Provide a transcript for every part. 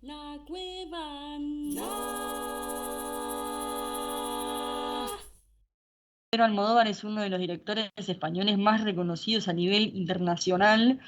La cueva no. Pedro Almodóvar es uno de los directores españoles más reconocidos a nivel internacional,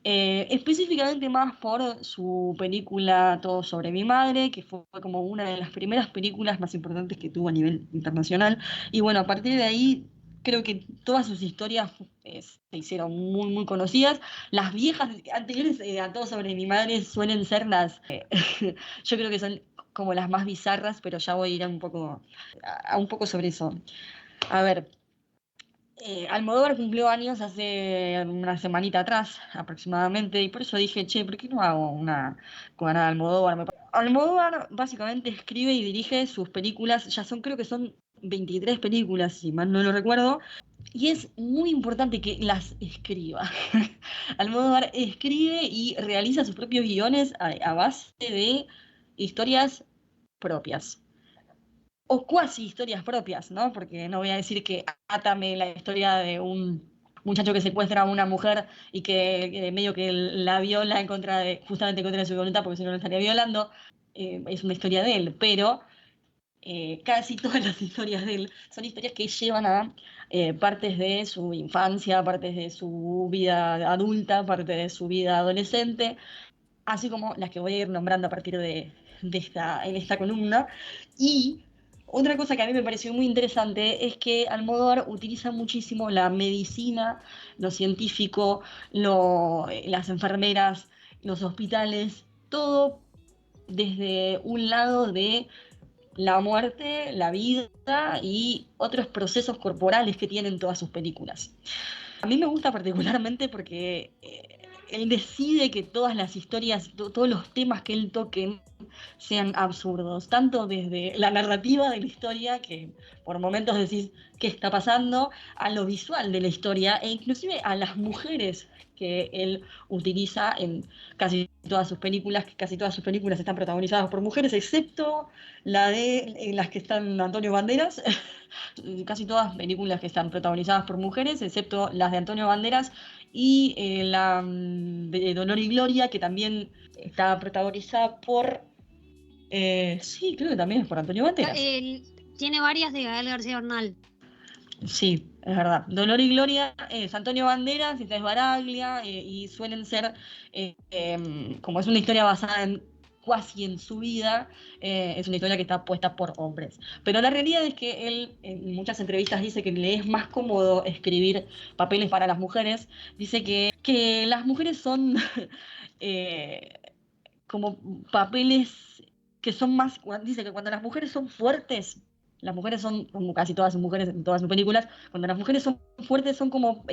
específicamente más por su película Todo sobre mi madre, que fue como una de las primeras películas más importantes que tuvo a nivel internacional. Y bueno, a partir de ahí creo que todas sus historias se hicieron muy, muy conocidas. Las viejas anteriores a Todo sobre mi madre suelen ser yo creo que son como las más bizarras, pero ya voy a ir a un poco sobre eso. A ver, Almodóvar cumplió años hace una semanita atrás aproximadamente y por eso dije, che, ¿por qué no hago una con Almodóvar? Almodóvar básicamente escribe y dirige sus películas, creo que son 23 películas, si mal no lo recuerdo, y es muy importante que las escriba. Almodóvar escribe y realiza sus propios guiones a base de historias propias o cuasi historias propias, ¿no? Porque no voy a decir que Átame la historia de un muchacho que secuestra a una mujer y que medio que la viola justamente en contra de su voluntad, porque si no lo estaría violando. Es una historia de él, pero casi todas las historias de él son historias que llevan a partes de su infancia, partes de su vida adulta, partes de su vida adolescente, así como las que voy a ir nombrando a partir en esta columna. Y otra cosa que a mí me pareció muy interesante es que Almodóvar utiliza muchísimo la medicina, lo científico, las enfermeras, los hospitales, todo desde un lado de la muerte, la vida y otros procesos corporales que tienen todas sus películas. A mí me gusta particularmente porque él decide que todas las historias, todos los temas que él toque sean absurdos, tanto desde la narrativa de la historia, que por momentos decís qué está pasando, a lo visual de la historia, e inclusive a las mujeres que él utiliza en casi todas sus películas, que casi todas sus películas están protagonizadas por mujeres, excepto en las que están Antonio Banderas. Casi todas películas que están protagonizadas por mujeres, excepto las de Antonio Banderas y de Dolor y Gloria, que también está protagonizada sí, creo que también es por Antonio Banderas. Tiene varias de Gael García Bernal. Sí, es verdad. Dolor y Gloria es Antonio Banderas, esta es Baraglia, y suelen ser, como es una historia basada cuasi en su vida, es una historia que está puesta por hombres. Pero la realidad es que él en muchas entrevistas dice que le es más cómodo escribir papeles para las mujeres. Dice que las mujeres son eh, como papeles que son más, dice que cuando las mujeres son fuertes, las mujeres son, como casi todas sus mujeres en todas sus películas, cuando las mujeres son fuertes son como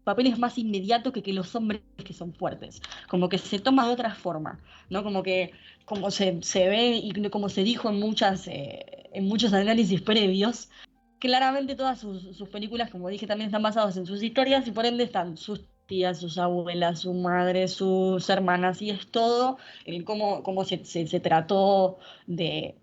papeles más inmediatos que los hombres que son fuertes, como que se toma de otra forma, ¿no? Como que como se ve y como se dijo en muchos análisis previos, claramente todas sus películas, como dije, también están basadas en sus historias y por ende están sus tías, sus abuelas, su madre, sus hermanas, y es todo cómo se trató de,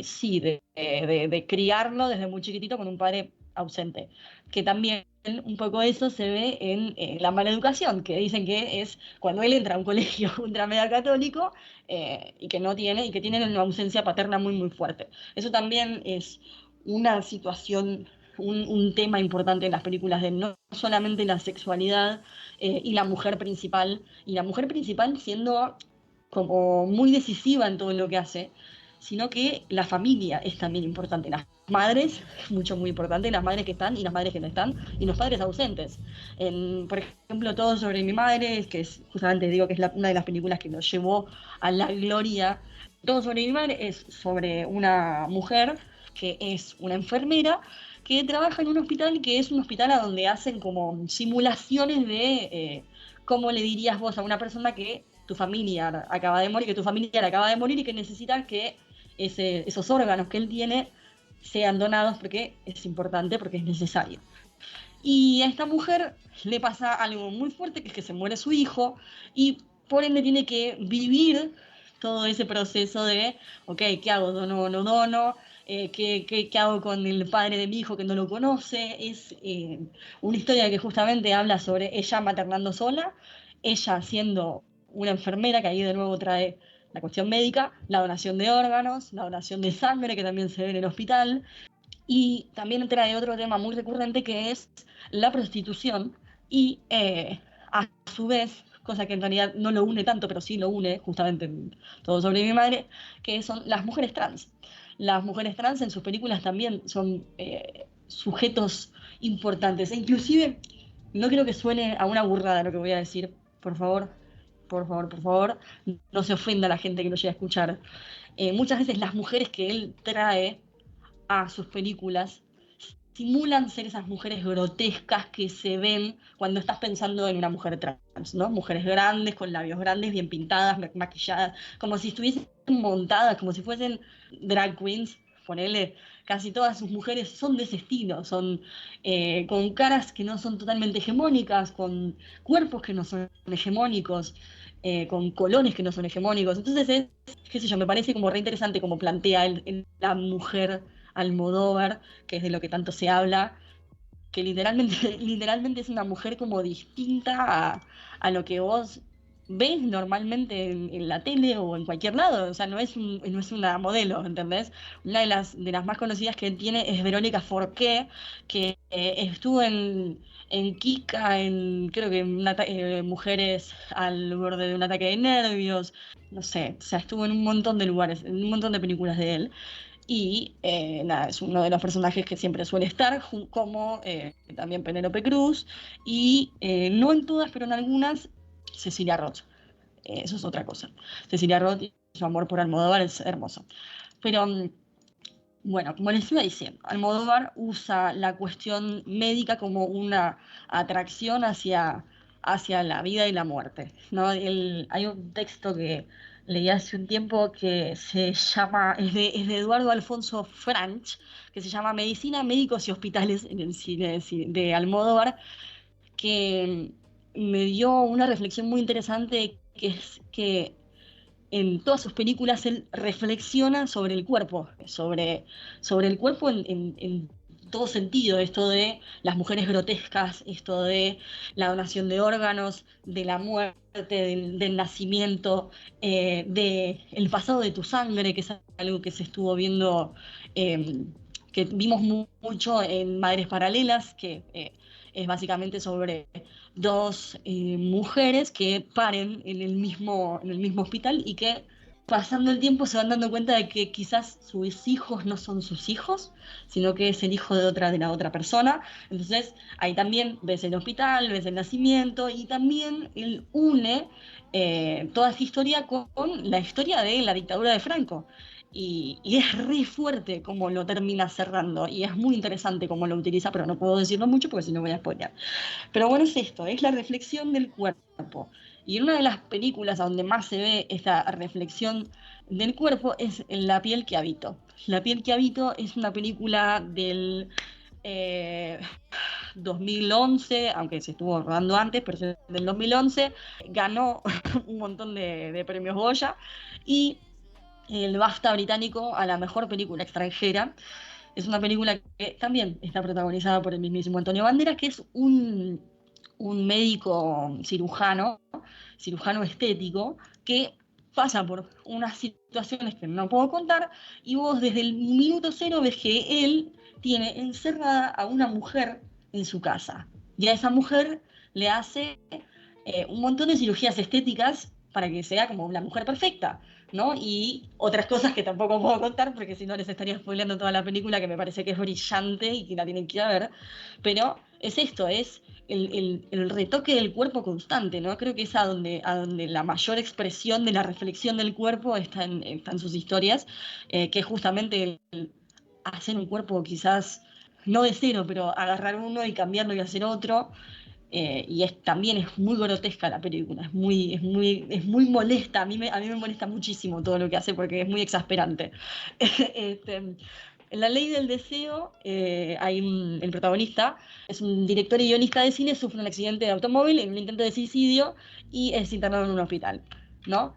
sí, de criarlo desde muy chiquitito con un padre ausente. Que también un poco eso se ve en la mala educación, que dicen que es cuando él entra a un colegio ultramega católico y que tiene una ausencia paterna muy, muy fuerte. Eso también es una situación, un tema importante en las películas de él, no solamente la sexualidad y la mujer principal siendo como muy decisiva en todo lo que hace, sino que la familia es también importante. Las madres, mucho, muy importante, las madres que están y las madres que no están, y los padres ausentes. Por ejemplo, Todo sobre mi madre, que es justamente digo que es una de las películas que nos llevó a la gloria. Todo sobre mi madre es sobre una mujer que es una enfermera que trabaja en un hospital que es un hospital a donde hacen como simulaciones de cómo le dirías vos a una persona que tu familia acaba de morir, que tu familiar acaba de morir y que necesitas que esos órganos que él tiene sean donados porque es importante, porque es necesario. Y a esta mujer le pasa algo muy fuerte, que es que se muere su hijo y por ende tiene que vivir todo ese proceso de, ok, ¿qué hago? ¿Dono o no dono? ¿Qué hago con el padre de mi hijo que no lo conoce? Es una historia que justamente habla sobre ella maternando sola, ella siendo una enfermera, que ahí de nuevo trae la cuestión médica, la donación de órganos, la donación de sangre, que también se ve en el hospital, y también trae otro tema muy recurrente que es la prostitución y a su vez, cosa que en realidad no lo une tanto, pero sí lo une justamente en Todo sobre mi madre, que son las mujeres trans. Las mujeres trans en sus películas también son sujetos importantes. E inclusive, no creo que suene a una burrada lo que voy a decir, por favor, por favor, por favor, no se ofenda a la gente que lo llegue a escuchar. Muchas veces las mujeres que él trae a sus películas simulan ser esas mujeres grotescas que se ven cuando estás pensando en una mujer trans, ¿no? Mujeres grandes, con labios grandes, bien pintadas, maquilladas, como si estuviesen montadas, como si fuesen drag queens, ponele. Casi todas sus mujeres son de ese estilo, son con caras que no son totalmente hegemónicas, con cuerpos que no son hegemónicos, con colores que no son hegemónicos. Entonces es, qué sé yo, me parece como re interesante como plantea la mujer Almodóvar, que es de lo que tanto se habla, que literalmente, literalmente es una mujer como distinta a lo que vos ves normalmente en la tele o en cualquier lado. O sea, no es una modelo, ¿entendés? Una de las más conocidas que tiene es Verónica Forqué, que estuvo en Kika, en creo que Mujeres al borde de un ataque de nervios, no sé, o sea, estuvo en un montón de lugares, en un montón de películas de él. Y nada, es uno de los personajes que siempre suele estar, como también Penélope Cruz, y no en todas, pero en algunas, Cecilia Roth. Eso es otra cosa. Cecilia Roth y su amor por Almodóvar es hermoso. Pero bueno, como les iba diciendo, Almodóvar usa la cuestión médica como una atracción hacia la vida y la muerte, ¿no? Hay un texto que leí hace un tiempo que se llama, es de Eduardo Alfonso Franch, que se llama Medicina, Médicos y Hospitales en el cine de Almodóvar, que me dio una reflexión muy interesante, que es que en todas sus películas él reflexiona sobre el cuerpo, sobre el cuerpo en todo sentido, esto de las mujeres grotescas, esto de la donación de órganos, de la muerte, del nacimiento, de el pasado de tu sangre, que es algo que se estuvo viendo, eh, que vimos mucho en Madres Paralelas, que es básicamente sobre dos mujeres que paren en el mismo hospital y que pasando el tiempo se van dando cuenta de que quizás sus hijos no son sus hijos, sino que es el hijo de la otra persona. Entonces ahí también ves el hospital, ves el nacimiento y también él une toda esta historia con la historia de la dictadura de Franco. Y es re fuerte como lo termina cerrando y es muy interesante cómo lo utiliza, pero no puedo decirlo mucho porque si no voy a spoilear. Pero bueno, es esto, es la reflexión del cuerpo. Y en una de las películas donde más se ve esta reflexión del cuerpo es en La piel que habito. La piel que habito es una película del eh, 2011, aunque se estuvo rodando antes, pero es del 2011. Ganó un montón de premios Goya y el BAFTA británico a la mejor película extranjera. Es una película que también está protagonizada por el mismísimo Antonio Banderas, que es un médico cirujano estético, que pasa por unas situaciones que no puedo contar, y vos desde el minuto cero ves que él tiene encerrada a una mujer en su casa. Y a esa mujer le hace un montón de cirugías estéticas para que sea como la mujer perfecta, ¿no? Y otras cosas que tampoco puedo contar porque si no les estaría spoileando toda la película, que me parece que es brillante y que la tienen que ir a ver. Pero es esto, es el retoque del cuerpo constante, ¿no? Creo que es a donde la mayor expresión de la reflexión del cuerpo está en sus historias, que es justamente el hacer un cuerpo quizás no de cero, pero agarrar uno y cambiarlo y hacer otro. Y también es muy grotesca la película, es muy molesta, a mí me molesta muchísimo todo lo que hace porque es muy exasperante. Este, en La ley del deseo, el protagonista es un director y guionista de cine, sufre un accidente de automóvil en un intento de suicidio y es internado en un hospital, ¿no?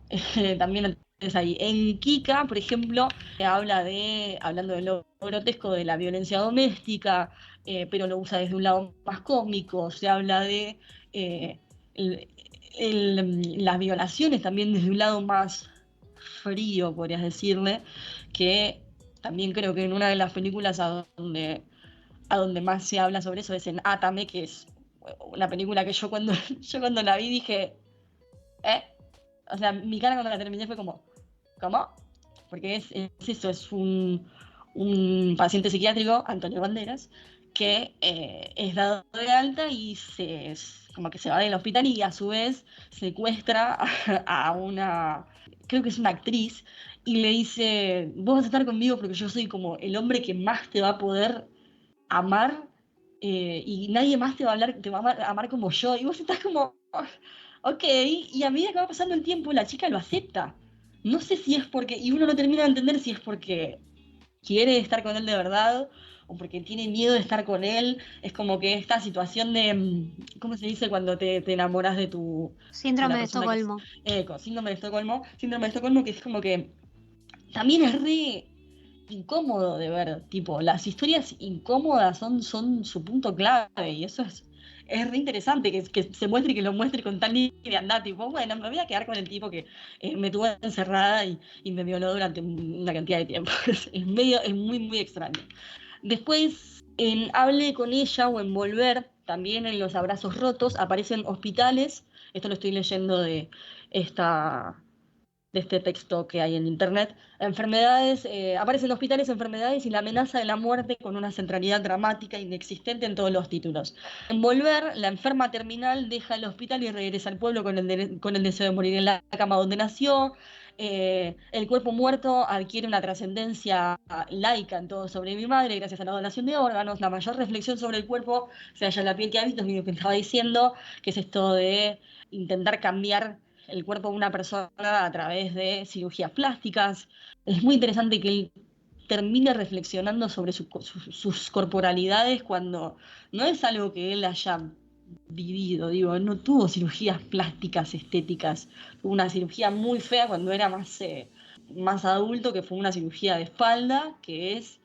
También es ahí. En Kika, por ejemplo, hablando de lo grotesco de la violencia doméstica, pero lo usa desde un lado más cómico, se habla de eh, el- las violaciones también desde un lado más frío, podrías decirle, que también creo que en una de las películas a donde más se habla sobre eso es en Átame, que es una película que yo cuando, yo cuando la vi dije, ¿eh? O sea, mi cara cuando la terminé fue como, ¿cómo? Porque es eso, es un paciente psiquiátrico, Antonio Banderas, que es dado de alta y como que se va del hospital y a su vez secuestra a una, creo que es una actriz, y le dice, vos vas a estar conmigo porque yo soy como el hombre que más te va a poder amar, y nadie más te va a hablar, te va a amar como yo, y vos estás como, ok, y a medida que va pasando el tiempo la chica lo acepta. No sé si es porque, y uno no termina de entender si es porque quiere estar con él de verdad o porque tiene miedo de estar con él. Es como que esta situación de, ¿cómo se dice cuando te enamoras de Síndrome la de persona que es Estocolmo. con síndrome de Estocolmo, que es como que también es re incómodo de ver, tipo, las historias incómodas son su punto clave y eso es re interesante que se muestre y que lo muestre con tal liviandad, tipo, bueno, me voy a quedar con el tipo que me tuvo encerrada y me violó durante una cantidad de tiempo. Es muy, muy extraño. Después, en Hable con ella o en Volver, también en Los abrazos rotos, aparecen hospitales. Esto lo estoy leyendo esta, de este texto que hay en internet. Enfermedades, aparecen hospitales, enfermedades y la amenaza de la muerte con una centralidad dramática inexistente en todos los títulos. En Volver, la enferma terminal deja el hospital y regresa al pueblo con el deseo de morir en la cama donde nació. El cuerpo muerto adquiere una trascendencia laica en todo sobre mi madre gracias a la donación de órganos. La mayor reflexión sobre el cuerpo se halla en la piel que habita, es lo que estaba diciendo, que es esto de intentar cambiar el cuerpo de una persona a través de cirugías plásticas. Es muy interesante que él termine reflexionando sobre sus corporalidades cuando no es algo que él haya vivido, digo, no tuvo cirugías plásticas estéticas, tuvo una cirugía muy fea cuando era más adulto, que fue una cirugía de espalda, que es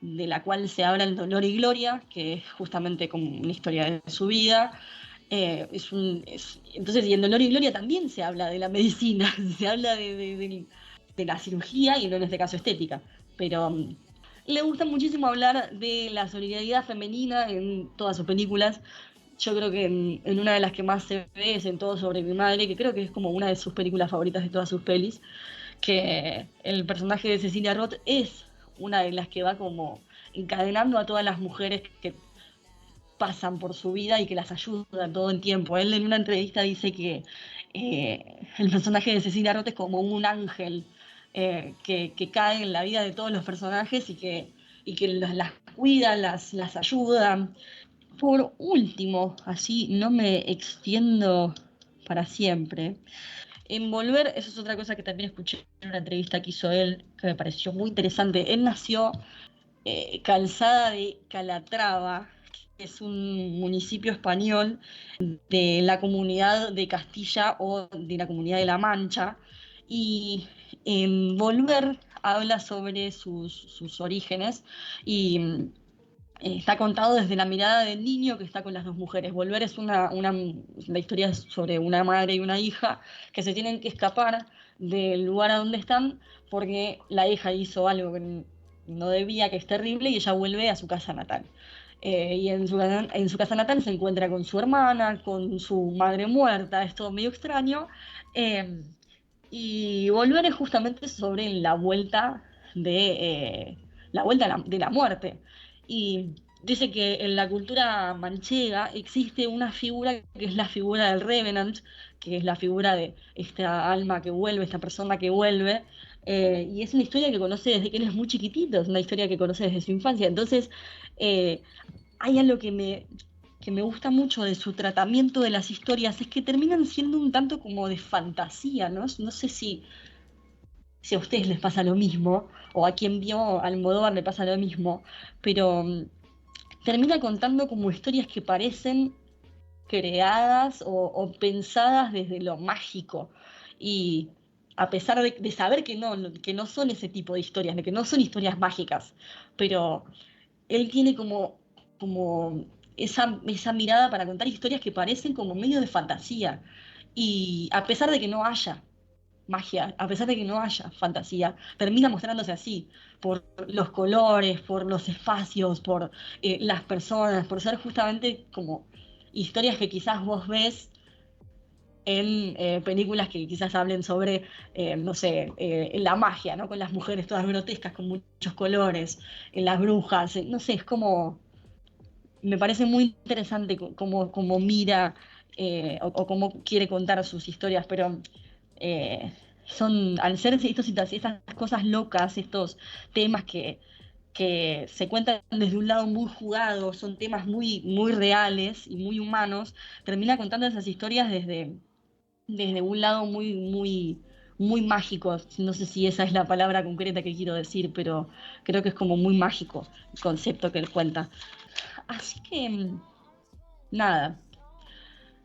de la cual se habla en Dolor y Gloria, que es justamente como una historia de su vida. Entonces, y en Dolor y Gloria también se habla de la medicina, se habla de la cirugía y no en este caso estética. Pero le gusta muchísimo hablar de la solidaridad femenina en todas sus películas. Yo creo que en una de las que más se ve es en Todo sobre mi madre, que creo que es como una de sus películas favoritas de todas sus pelis, que el personaje de Cecilia Roth es una de las que va como encadenando a todas las mujeres que pasan por su vida y que las ayuda todo el tiempo. Él en una entrevista dice que el personaje de Cecilia Roth es como un ángel que cae en la vida de todos los personajes y que las cuida, las ayuda. Por último, así no me extiendo para siempre. En Volver, eso es otra cosa que también escuché en una entrevista que hizo él, que me pareció muy interesante. Él nació Calzada de Calatrava, que es un municipio español de la comunidad de Castilla o de la comunidad de La Mancha. Y en Volver habla sobre sus orígenes y está contado desde la mirada del niño que está con las dos mujeres. Volver es la historia es sobre una madre y una hija que se tienen que escapar del lugar a donde están porque la hija hizo algo que no debía, que es terrible, y ella vuelve a su casa natal. Y en su casa natal se encuentra con su hermana, con su madre muerta, es todo medio extraño. eh, y Volver es justamente sobre la vuelta de la muerte. Y dice que en la cultura manchega existe una figura que es la figura del Revenant, que es la figura de esta alma que vuelve, esta persona que vuelve. Y es una historia que conoce desde que él es muy chiquitito, es una historia que conoce desde su infancia. Entonces, eh, hay algo que me gusta mucho de su tratamiento de las historias, es que terminan siendo un tanto como de fantasía, ¿no? No sé si a ustedes les pasa lo mismo, o a quien vio Almodóvar le pasa lo mismo, pero termina contando como historias que parecen creadas o pensadas desde lo mágico. Y a pesar de saber que no son ese tipo de historias, de que no son historias mágicas, pero él tiene como esa mirada para contar historias que parecen como medio de fantasía. Y a pesar de que no haya magia, a pesar de que no haya fantasía, termina mostrándose así, por los colores, por los espacios, por las personas, por ser justamente como historias que quizás vos ves en películas que quizás hablen sobre, no sé, la magia, ¿no? Con las mujeres todas grotescas, con muchos colores, las brujas, no sé, es como, me parece muy interesante cómo mira o cómo quiere contar sus historias, pero al ser estas cosas locas, estos temas que se cuentan desde un lado muy jugado, son temas muy, muy reales y muy humanos, termina contando esas historias desde un lado muy, muy, muy mágico. No sé si esa es la palabra concreta que quiero decir, pero creo que es como muy mágico el concepto que él cuenta. Así que, nada.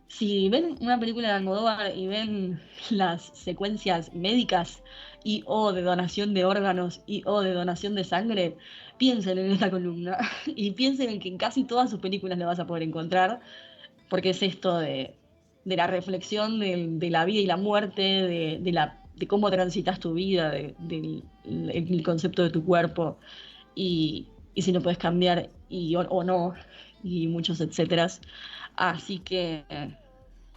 Si ven una película de Almodóvar y ven las secuencias médicas y o de donación de órganos y o de donación de sangre, piensen en esta columna y piensen en que en casi todas sus películas lo vas a poder encontrar, porque es esto de la reflexión de la vida y la muerte, de cómo transitas tu vida, del el concepto de tu cuerpo y si lo puedes cambiar o no, y muchos etcéteras. Así que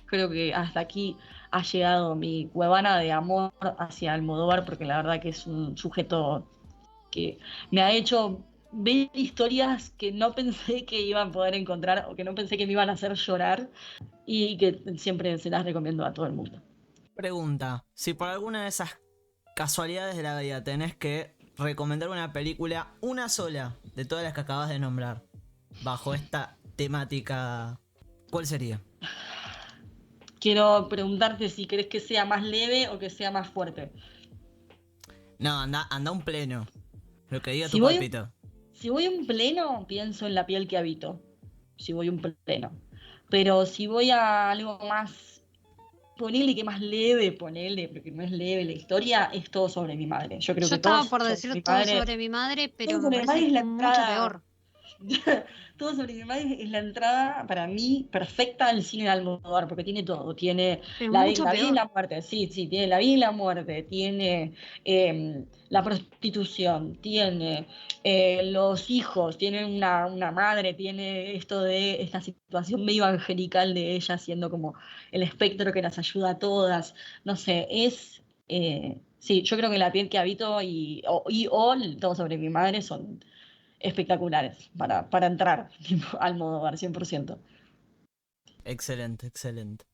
creo que hasta aquí ha llegado mi cuevana de amor hacia Almodóvar, porque la verdad que es un sujeto que me ha hecho ver historias que no pensé que iba a poder encontrar o que no pensé que me iban a hacer llorar y que siempre se las recomiendo a todo el mundo. Pregunta, si por alguna de esas casualidades de la vida tenés que recomendar una película, una sola, de todas las que acabas de nombrar, bajo esta temática, ¿cuál sería? Quiero preguntarte si crees que sea más leve o que sea más fuerte. No, anda un pleno. Lo que diga Si tu voy, papito. si voy un pleno, pienso en la piel que habito. Si voy un pleno. Pero si voy a algo más, ponele que más leve, ponele, porque no es leve la historia, es todo sobre mi madre. Yo creo Yo que todo estaba sobre por decir mi todo madre, sobre mi madre, todo pero me sobre mi parece madre que es es la mucho entrada. peor. Todo sobre mi madre es la entrada para mí perfecta al cine de Almodóvar, porque tiene todo. Tiene Es mucho la vida y peor. la muerte, sí, sí, tiene la vida y la muerte, tiene la prostitución, tiene los hijos, tiene una madre, tiene esto de esta situación medio angelical de ella siendo como el espectro que las ayuda a todas. No sé, sí, yo creo que la piel que habito y todo sobre mi madre son espectaculares para entrar tipo, al modo bar 100%. Excelente, excelente.